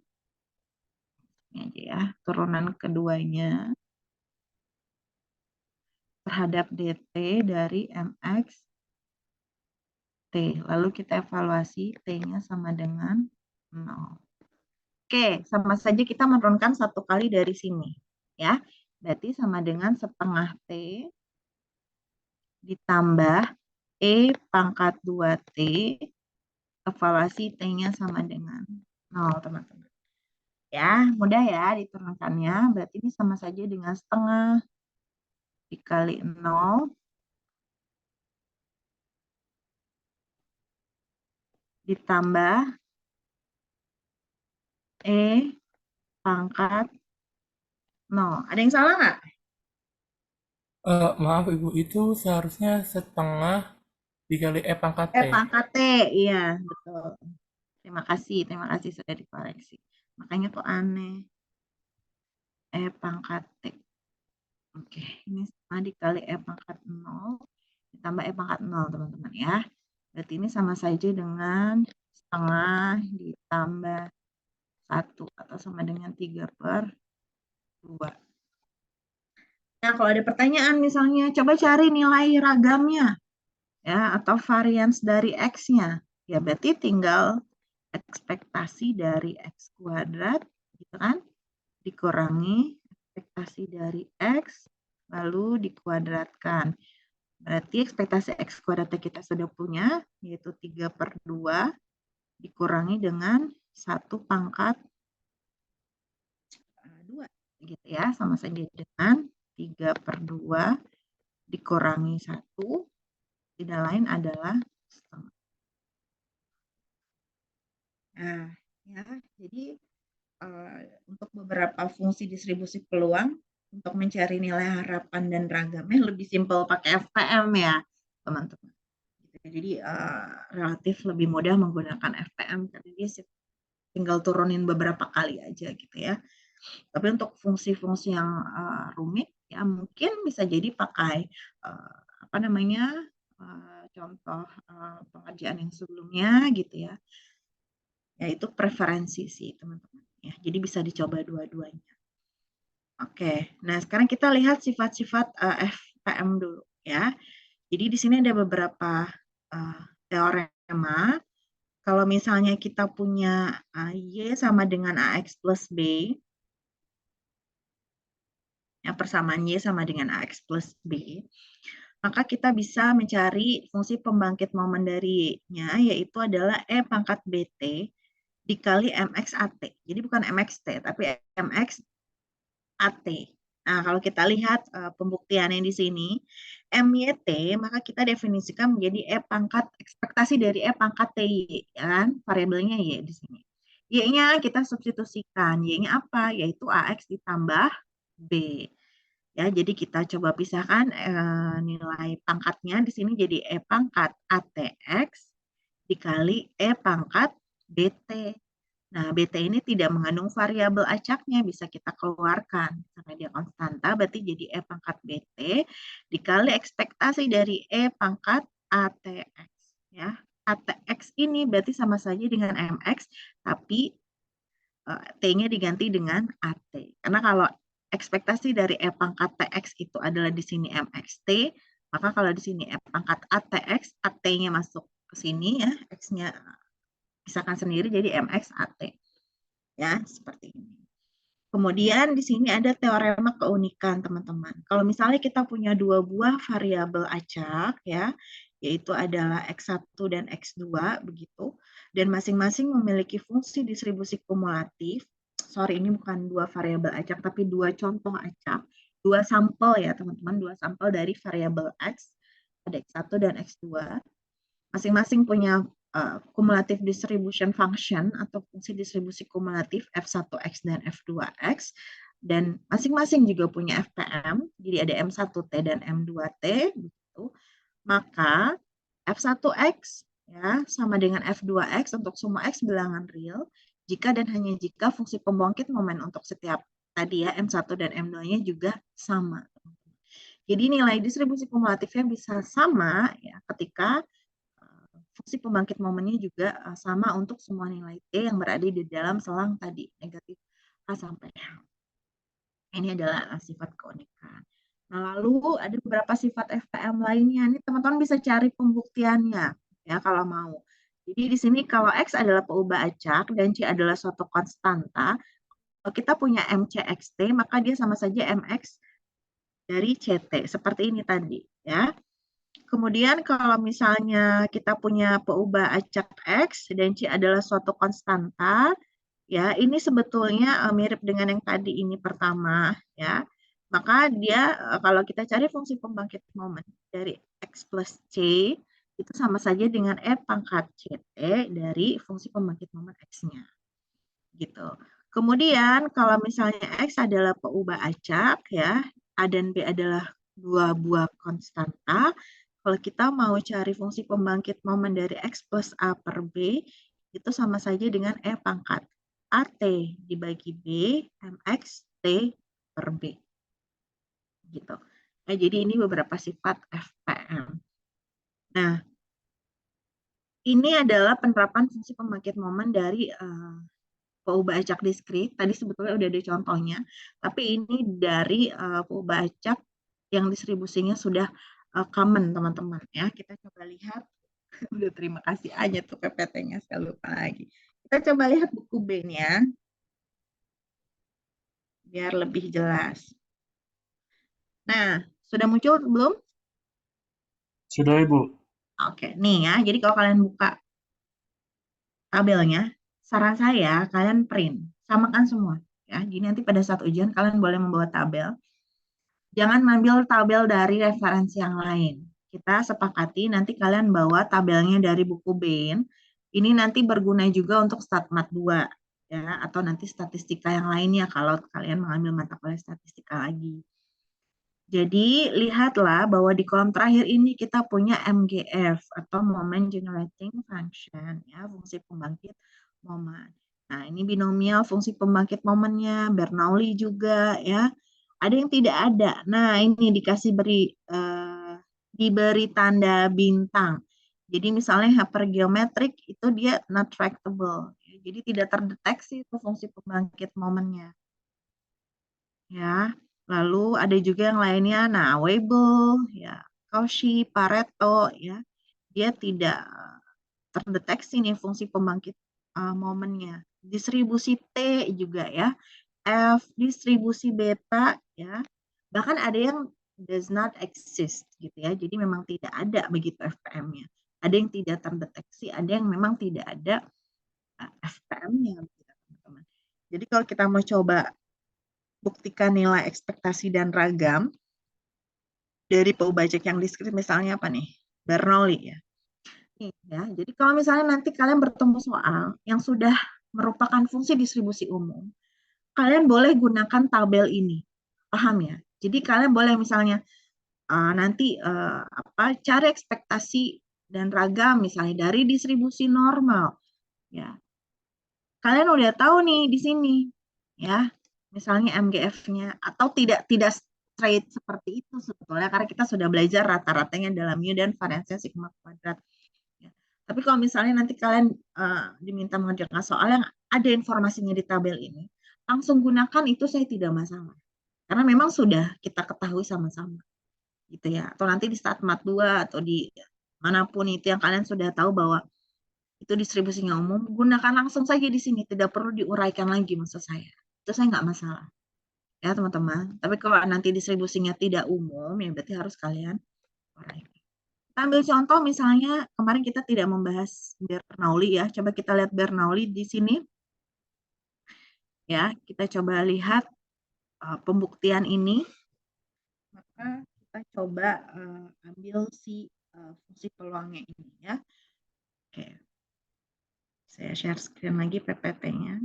ini aja ya, turunan keduanya terhadap dt dari mx t. Lalu kita evaluasi t-nya sama dengan 0. Oke, sama saja kita menurunkan 1 kali dari sini. Ya, berarti sama dengan setengah t ditambah e pangkat 2t, evaluasi t-nya sama dengan 0, teman-teman. Ya, mudah ya diturunkannya. Berarti ini sama saja dengan setengah dikali 0 ditambah E pangkat 0. Ada yang salah nggak? Maaf Ibu, itu seharusnya setengah dikali E pangkat E T. pangkat T, iya betul. Terima kasih sudah dikoreksi. Makanya kok aneh. E pangkat T. Oke, ini sama dikali E pangkat 0 ditambah E pangkat 0, teman-teman ya. Berarti ini sama saja dengan setengah ditambah 1 atau sama dengan 3/2. Nah, kalau ada pertanyaan misalnya, coba cari nilai ragamnya ya atau varians dari X-nya. Ya berarti tinggal ekspektasi dari X kuadrat gitu kan, dikurangi ekspektasi dari X lalu dikuadratkan. Berarti ekspektasi X kuadratnya kita sudah punya, yaitu 3/2 dikurangi dengan 1 pangkat 2 gitu ya, sama saja dengan 3/2 dikurangi 1, tidak lain adalah setengah. Nah, ya, jadi untuk beberapa fungsi distribusi peluang, untuk mencari nilai harapan dan ragamnya lebih simpel pakai FPM ya, teman-teman. Jadi relatif lebih mudah menggunakan FPM karena dia tinggal turunin beberapa kali aja gitu ya. Tapi untuk fungsi-fungsi yang rumit ya mungkin bisa jadi pakai apa namanya contoh pengerjaan yang sebelumnya gitu ya. Yaitu preferensi sih teman-teman. Ya, jadi bisa dicoba dua-duanya. Oke, nah sekarang kita lihat sifat-sifat FPM dulu ya. Jadi di sini ada beberapa teorema. Kalau misalnya kita punya Y sama dengan AX plus B, ya, persamaan Y sama dengan AX plus B, maka kita bisa mencari fungsi pembangkit momen dari Y-nya, yaitu adalah E pangkat BT dikali MX AT. Jadi bukan MXT, tapi MX AT. Nah, kalau kita lihat pembuktiannya di sini, MYT, maka kita definisikan menjadi E pangkat, ekspektasi dari E pangkat TY, ya kan? Variabelnya Y di sini. Y-nya kita substitusikan. Y-nya apa? Yaitu AX ditambah B. Ya, jadi kita coba pisahkan nilai pangkatnya di sini jadi E pangkat ATX dikali E pangkat BT. Nah, BT ini tidak mengandung variabel acaknya, bisa kita keluarkan. Karena dia konstanta, berarti jadi E pangkat BT dikali ekspektasi dari E pangkat ATX. Ya. ATX ini berarti sama saja dengan MX, tapi T-nya diganti dengan AT. Karena kalau ekspektasi dari E pangkat TX itu adalah di sini MXT, maka kalau di sini E pangkat ATX, AT-nya masuk ke sini ya, X-nya pisahkan sendiri jadi MX AT. Ya, seperti ini. Kemudian di sini ada teorema keunikan, teman-teman. Kalau misalnya kita punya dua buah variabel acak, ya, yaitu adalah X1 dan X2 begitu, dan masing-masing memiliki fungsi distribusi kumulatif. Sorry, ini bukan dua variabel acak, tapi dua contoh acak, dua sampel ya teman-teman, dua sampel dari variabel X, ada X1 dan X2. Masing-masing punya cumulative distribution function atau fungsi distribusi kumulatif F1X dan F2X, dan masing-masing juga punya FPM, jadi ada M1T dan M2T begitu. Maka F1X ya sama dengan F2X untuk semua X bilangan real jika dan hanya jika fungsi pembangkit momen untuk setiap tadi ya M1 dan M2-nya juga sama. Jadi nilai distribusi kumulatifnya bisa sama ya ketika fungsi pembangkit momennya juga sama untuk semua nilai T yang berada di dalam selang tadi, negatif A sampai H. Ini adalah sifat keunikan. Nah, lalu ada beberapa sifat FPM lainnya. Ini teman-teman bisa cari pembuktiannya ya kalau mau. Jadi di sini kalau X adalah peubah acak dan C adalah suatu konstanta, kalau kita punya MCXT maka dia sama saja MX dari CT. Seperti ini tadi ya. Kemudian kalau misalnya kita punya peubah acak X dan C adalah suatu konstanta, ya ini sebetulnya mirip dengan yang tadi ini pertama, ya. Maka dia kalau kita cari fungsi pembangkit momen dari X plus C, itu sama saja dengan E pangkat CT dari fungsi pembangkit momen X-nya. Gitu. Kemudian kalau misalnya X adalah peubah acak, ya, A dan B adalah dua buah konstanta, kalau kita mau cari fungsi pembangkit momen dari X plus A per B, itu sama saja dengan E pangkat AT dibagi B, MX T per B. Gitu. Nah, jadi ini beberapa sifat FPM. Nah, ini adalah penerapan fungsi pembangkit momen dari peubah acak diskrit. Tadi sebetulnya udah ada contohnya, tapi ini dari peubah acak yang distribusinya sudah common, teman-teman ya. Kita coba lihat. Udah terima kasih aja tuh PPT-nya, saya lupa lagi. Kita coba lihat buku B-nya biar lebih jelas. Nah, sudah muncul belum? Sudah, Ibu. Oke, nih ya. Jadi kalau kalian buka tabelnya, saran saya kalian print, samakan semua ya. Jadi nanti pada saat ujian kalian boleh membawa tabel. Jangan ambil tabel dari referensi yang lain. Kita sepakati nanti kalian bawa tabelnya dari buku BEN. Ini nanti berguna juga untuk StatMat 2 ya, atau nanti statistika yang lainnya kalau kalian mengambil mata kuliah statistika lagi. Jadi lihatlah bahwa di kolom terakhir ini kita punya MGF atau Moment Generating Function ya, fungsi pembangkit momen. Nah, ini binomial fungsi pembangkit momennya, Bernoulli juga ya. Ada yang tidak ada. Nah, ini diberi tanda bintang. Jadi misalnya hypergeometric itu dia not tractable. Jadi tidak terdeteksi itu fungsi pembangkit momennya. Ya. Lalu ada juga yang lainnya, nah Weibull, ya, Cauchy, Pareto, ya, dia tidak terdeteksi nih fungsi pembangkit momennya. Distribusi T juga ya, F, distribusi beta, ya, bahkan ada yang does not exist gitu ya, jadi memang tidak ada begitu FPM-nya. Ada yang tidak terdeteksi, ada yang memang tidak ada FPM-nya. Teman-teman. Jadi kalau kita mau coba buktikan nilai ekspektasi dan ragam dari peubah acak yang diskrit misalnya apa nih? Bernoulli ya. Nih ya. Jadi kalau misalnya nanti kalian bertemu soal yang sudah merupakan fungsi distribusi umum, kalian boleh gunakan tabel ini. Paham ya? Jadi kalian boleh misalnya nanti cari ekspektasi dan ragam misalnya dari distribusi normal ya. Kalian udah tahu nih di sini ya. Misalnya MGF-nya atau tidak straight seperti itu sebetulnya karena kita sudah belajar rata-ratanya dalam mu dan variansinya sigma kuadrat. Ya. Tapi kalau misalnya nanti kalian diminta mengerjakan soal yang ada informasinya di tabel ini, langsung gunakan itu saya tidak masalah. Karena memang sudah kita ketahui sama-sama. Gitu ya. Atau nanti di StatMat 2 atau di manapun itu yang kalian sudah tahu bahwa itu distribusinya umum, gunakan langsung saja di sini, tidak perlu diuraikan lagi maksud saya. Itu saya nggak masalah. Ya teman-teman, tapi kalau nanti distribusinya tidak umum, ya berarti harus kalian uraikan. Kita Kita ambil contoh misalnya kemarin kita tidak membahas Bernoulli ya. Coba kita lihat Bernoulli di sini. Ya, kita coba lihat pembuktian ini. Maka kita coba ambil si fungsi peluangnya ini ya. Oke. Saya share screen lagi PPT-nya.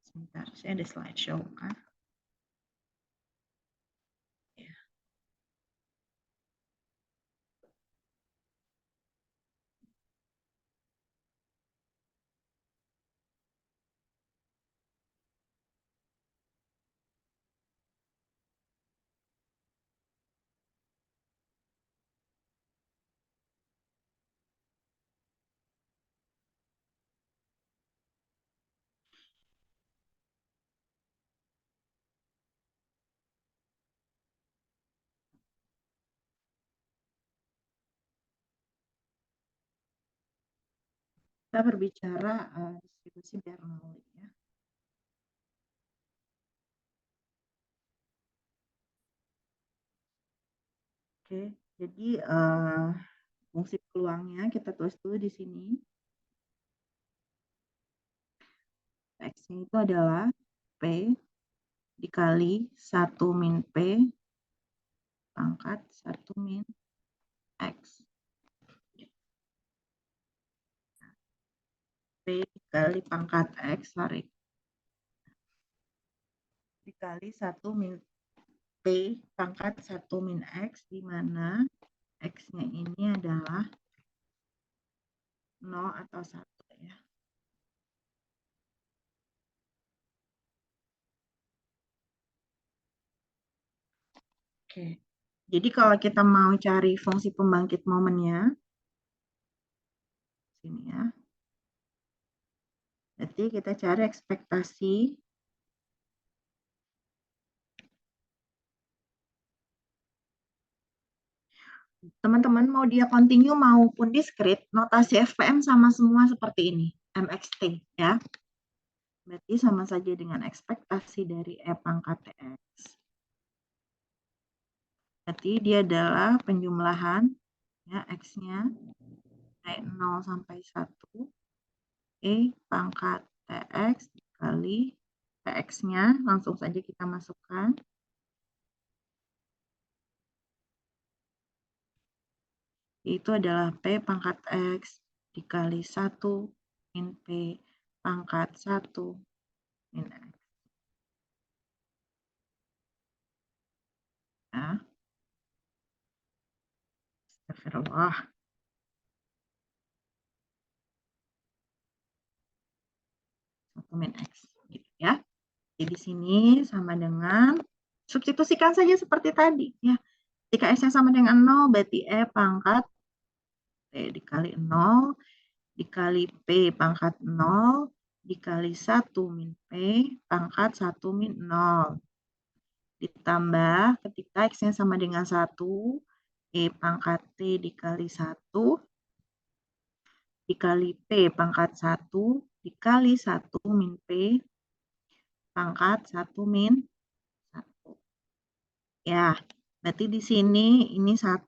Sebentar, saya ada slideshow kan. Ya. Kita berbicara distribusi Bernoulli ya. Oke, jadi fungsi peluangnya kita tulis dulu di sini. X-nya itu adalah P dikali 1 min P pangkat 1 min X. P dikali pangkat X, sorry. Dikali 1 min P pangkat 1 min X, di mana X-nya ini adalah 0 atau 1 ya. Oke. Jadi kalau kita mau cari fungsi pembangkit momennya, sini ya. Berarti kita cari ekspektasi teman-teman mau dia continue maupun discrete, notasi FPM sama semua seperti ini, MXT ya. Berarti sama saja dengan ekspektasi dari E pangkat TX. Berarti dia adalah penjumlahan ya, X-nya dari 0 sampai 1 E pangkat TX dikali TX-nya, langsung saja kita masukkan. Itu adalah P pangkat X dikali 1 min P pangkat 1 min X. Ya. Astagfirullah. Min X. Gitu ya. Jadi di sini sama dengan, substitusikan saja seperti tadi. Ya. Jika X-nya sama dengan 0, berarti E pangkat P dikali 0, dikali P pangkat 0, dikali 1 min P pangkat 1 min 0. Ditambah ketika X-nya sama dengan 1, E pangkat T dikali 1, dikali P pangkat 1, dikali 1 min P pangkat 1 min 1. Ya, berarti di sini ini 1,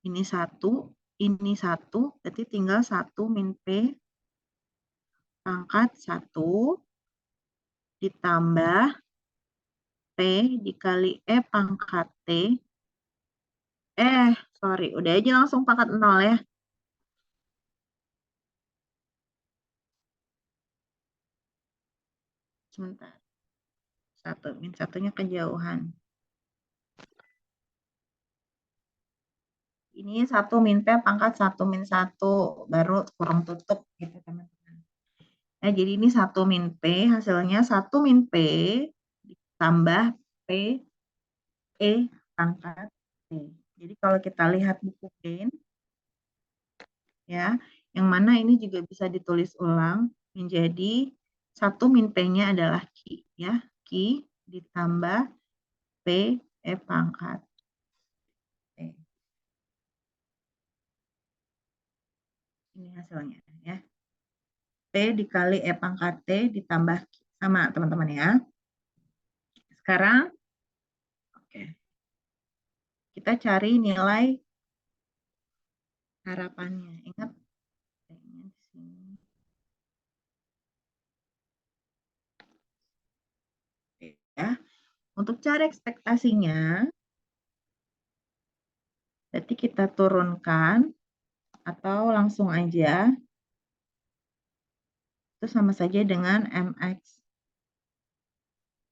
ini 1, ini 1, berarti tinggal 1 min P pangkat 1 ditambah P dikali E pangkat T. Sorry, udah aja langsung pangkat 0 ya. Sebentar. 1 min 1-nya kejauhan. Ini 1 min P pangkat 1 min 1, baru kurang tutup gitu teman-teman. Nah, jadi ini 1 min P, hasilnya 1 min P ditambah P E pangkat T. Jadi kalau kita lihat buku Gain, ya, yang mana ini juga bisa ditulis ulang menjadi 1 min P-nya adalah Q, ya, Q ditambah P E pangkat T. Ini hasilnya ya. P dikali E pangkat T ditambah Sama teman-teman ya. Sekarang, oke, kita cari nilai harapannya. Ingat, di sini. Oke, ya. Untuk cari ekspektasinya, berarti kita turunkan atau langsung aja. Itu sama saja dengan MX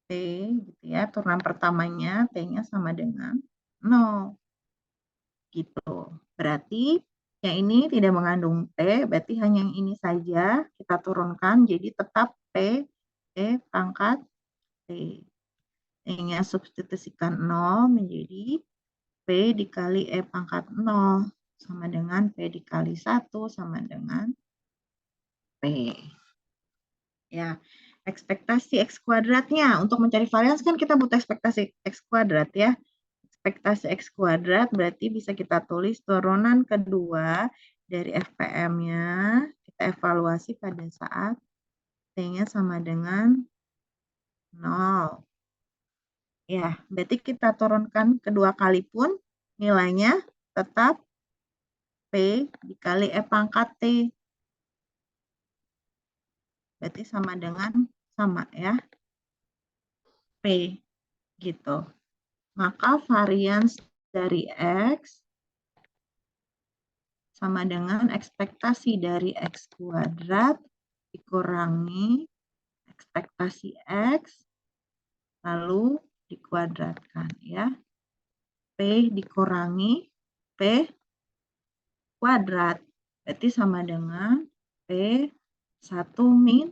T gitu ya. Turunan pertamanya T-nya sama dengan 0. Gitu. Berarti yang ini tidak mengandung T, berarti hanya yang ini saja kita turunkan jadi tetap P E pangkat T. T-nya substitusikan 0 menjadi P dikali E pangkat 0 sama dengan P dikali 1 sama dengan P. Ya, ekspektasi X kuadratnya. Untuk mencari varians kan kita butuh ekspektasi X kuadrat ya. Ekspektasi X kuadrat berarti bisa kita tulis turunan kedua dari FPM-nya. Kita evaluasi pada saat T-nya sama dengan 0. Ya, berarti kita turunkan kedua kali pun nilainya tetap P dikali E pangkat T. Berarti sama dengan sama ya. P gitu. Maka varians dari X sama dengan ekspektasi dari X kuadrat dikurangi ekspektasi X lalu dikuadratkan ya. P dikurangi P kuadrat berarti sama dengan P 1 min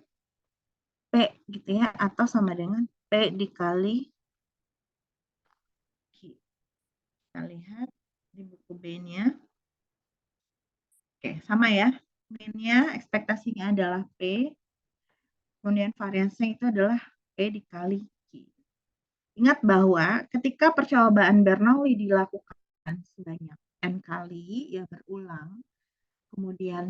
P gitu ya, atau sama dengan P dikali Q. Kita lihat di buku B-nya. Oke, sama ya. Min-nya ekspektasinya adalah P, kemudian variansnya itu adalah P dikali Q. Ingat bahwa ketika percobaan Bernoulli dilakukan sebanyak N kali, ya berulang, kemudian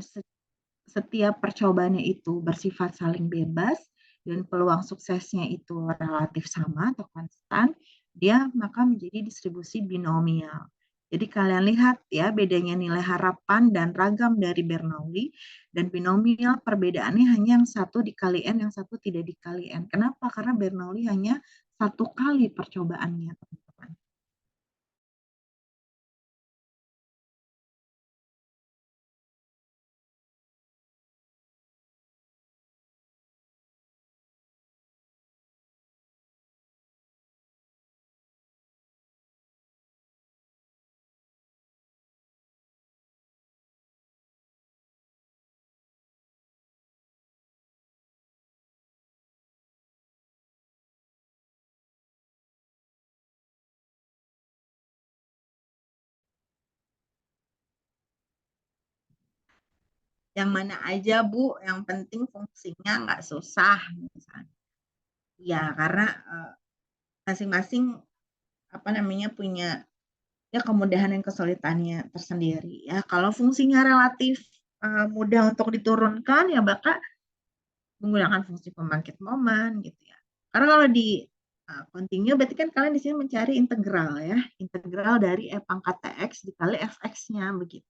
setiap percobaannya itu bersifat saling bebas dan peluang suksesnya itu relatif sama atau konstan, dia maka menjadi distribusi binomial. Jadi kalian lihat ya bedanya nilai harapan dan ragam dari Bernoulli dan binomial perbedaannya hanya yang satu dikali N, yang satu tidak dikali N. Kenapa? Karena Bernoulli hanya satu kali percobaannya, teman-teman. Yang mana aja Bu, yang penting fungsinya nggak susah misalnya. Ya karena masing-masing punya ya kemudahan dan kesulitannya tersendiri ya. Kalau fungsinya relatif mudah untuk diturunkan ya bakal menggunakan fungsi pembangkit momen gitu ya. Karena kalau di continue berarti kan kalian di sini mencari integral ya, integral dari E pangkat TX dikali Fx-nya begitu.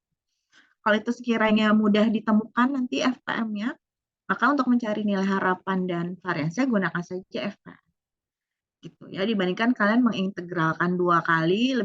Kalau itu sekiranya mudah ditemukan nanti FPM-nya, maka untuk mencari nilai harapan dan variansnya gunakan saja FPM. Gitu ya, dibandingkan kalian mengintegralkan 2 kali